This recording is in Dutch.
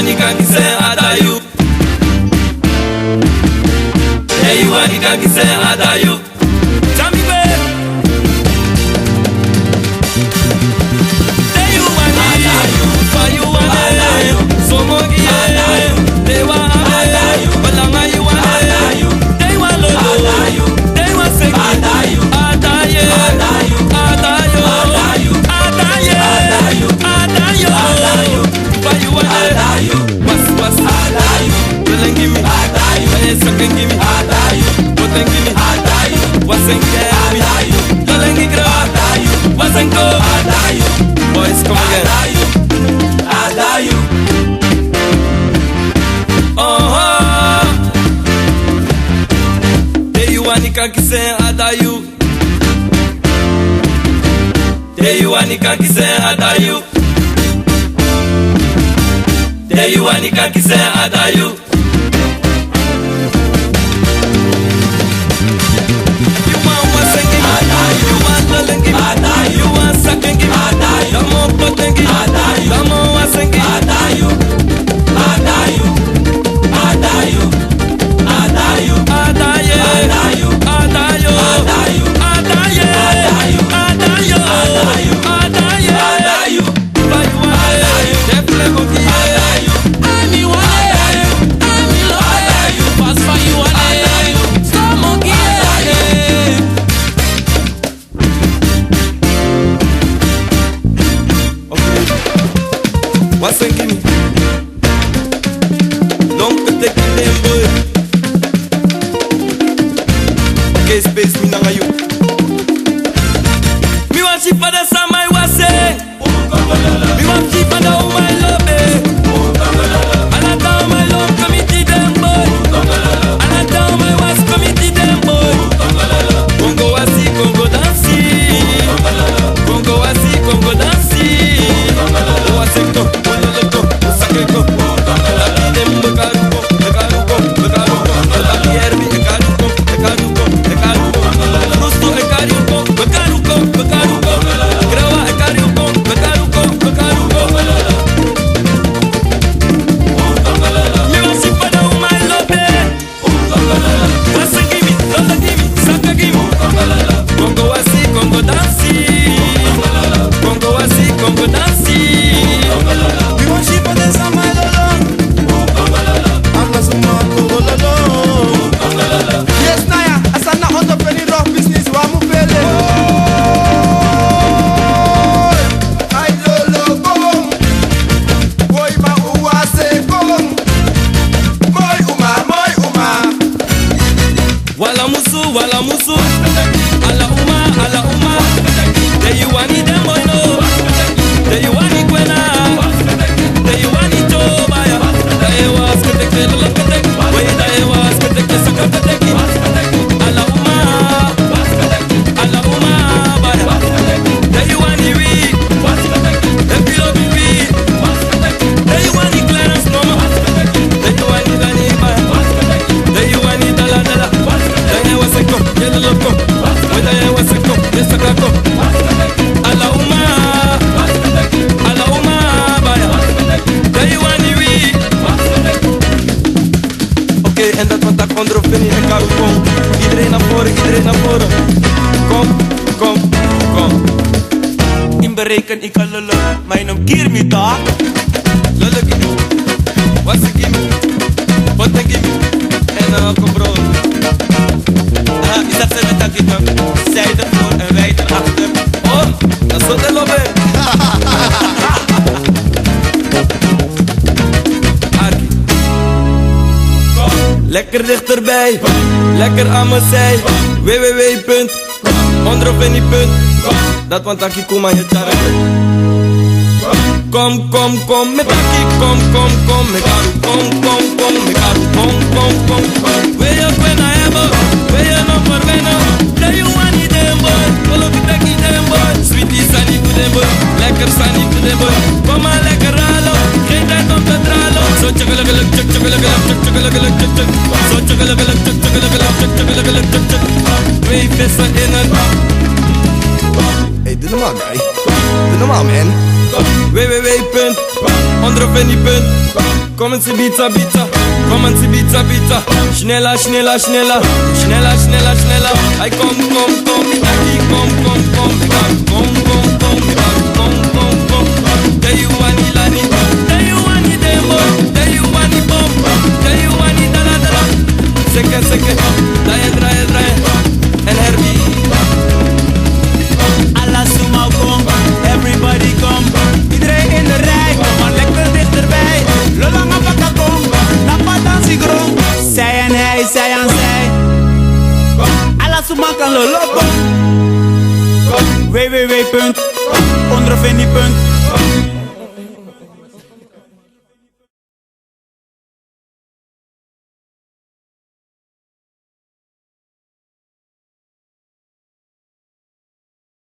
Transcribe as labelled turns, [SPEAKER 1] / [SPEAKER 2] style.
[SPEAKER 1] wani kakise adayu. Hey, you wani kakise adayu. Chami be. Hey, you wani adayu. Fa you wani somogi adayu. Dewa adayu. Balanga you wani adayu. Dewa lolo adayu. Dewa seki adayu. Adaye adayu. Adayo adayu. Adaye adayu. Adayo adayu. Fa you wani adayu. Was adayu. Don't give me adayu. Hey, sucking give me adayu. Don't give me adayu. Wasn't get me adayu. Don't give me adayu. Wasn't go adayu. Boys come again. Adayu. Oh. Hey, you want kakise adayu. Hey, you want kakise adayu. Hey, you want kakise adayu. You want wasn't adayu. You want loleng adayu. You want sucking adayu. Come on, poteng adayu. Come on, wasn't adayu. Adayu. Adayu. Adayu. Adaye. Adayu. Adayo. Adayu. Adaye. Adayu. Adayo. Adayu. Adaye. Adayu. Adayu. Defle gogi. Adayu. Ami wane. Ami adayu. Pass for you adayu. Stomogi adayu. Okay. What's in gimme? Long take in them boy. Okay, space me na ngayon. Me want she for the summer wase. Me want she for the my love. And I down my love committee them boy. And I down my was committee them boy. Congo wasi, Congo dansi. Congo wasi, Congo dansi. Waseko, wololoko, sakeko. Labi dem bekaruko, bekaruko, bekaruko. Labi erbi ekaruko, ekaruko, ekaruko. Rusto ekaruko, bekaruko, bekaruko. Grawa ekaruko, bekaruko, bekaruko. Me want she for the my love. Wasa gimme, lola gimme, saka gimme. Congo wasi, Congo dansi. Congo wasi, Congo dansi.
[SPEAKER 2] We want sheep for the summer Allah sumaku lolo. Yes Naya, asana on the penny rock business wa mu pele. Ay lolo bom. Boy ma uwase bom. Boy uma.
[SPEAKER 1] Wala musu, wala musu. Ala uma. There you want it, them boy no. There you want it, kwena. There you want it, Jobaya. There you was kete lolo kete. Wait, there you was kete saka kete. Ala uma, baya. There you want it, weed. If you love weed. There you want it, Clarence Mama. There you want it, Lani Baya. There you want it, dala. There you was a go, yellow go. Wait, there you was a go, yes a go. Ala uma, baya. There you want it, weed. Oké, en dat wat ik onder vind in elkaar kom. Iedereen naar voren. Kom.
[SPEAKER 2] In bereken ik al lolo. Mijn naam Kirmi dag.
[SPEAKER 1] Lolo gimme. What's a gimme? What a gimme? En kom bro.
[SPEAKER 2] Is dat ze met dat gimme? Zij ervoor en wij erachter.
[SPEAKER 1] Oh, dat is wat de lobby. Arkie. Lekker dichterbij, lekker aan mijn zij. www.ondrofinnie.com. Dat want Aki Kuma je charge. Kom, met Aki, kom, met Karu, kom, met Karu, kom. Wil je kwena hebben, wil je nog verwennen? Play you want it, them boy, follow me back in them boy. Sweetie, sunny to them boy, lekker sunny to them boy. Kom maar lekker halen, geen tijd om te dralen. Zo tjukkelukkeluk, tjukkelukkeluk. Zo tjukkelukkeluk, tjukkelukkeluk. Twee vissen in het.
[SPEAKER 2] Hey, doe normaal guy. Doe normaal man.
[SPEAKER 1] www.ondrovenny.com. Kom en bita bita, kom en bita bita. Snella, snella, snella, snella, snella, snella. Ay kom, kom, kom, ay kom, kom, kom, kom, kom, kom, kom, kom, kom. Day you want it, lani, day you want it, demo, day you want it, bom, day you want it, dala, dala. Seke, seke, draai, draai, draai, en Herbie.
[SPEAKER 3] Alla suma kom, everybody kom. Iedereen in de rij, kom maar lekker dichterbij. Lolanga baka kom, napa dansie grom. Zij en hij, zij en zij. Alla suma kan lolopo. www.ondrovenny.com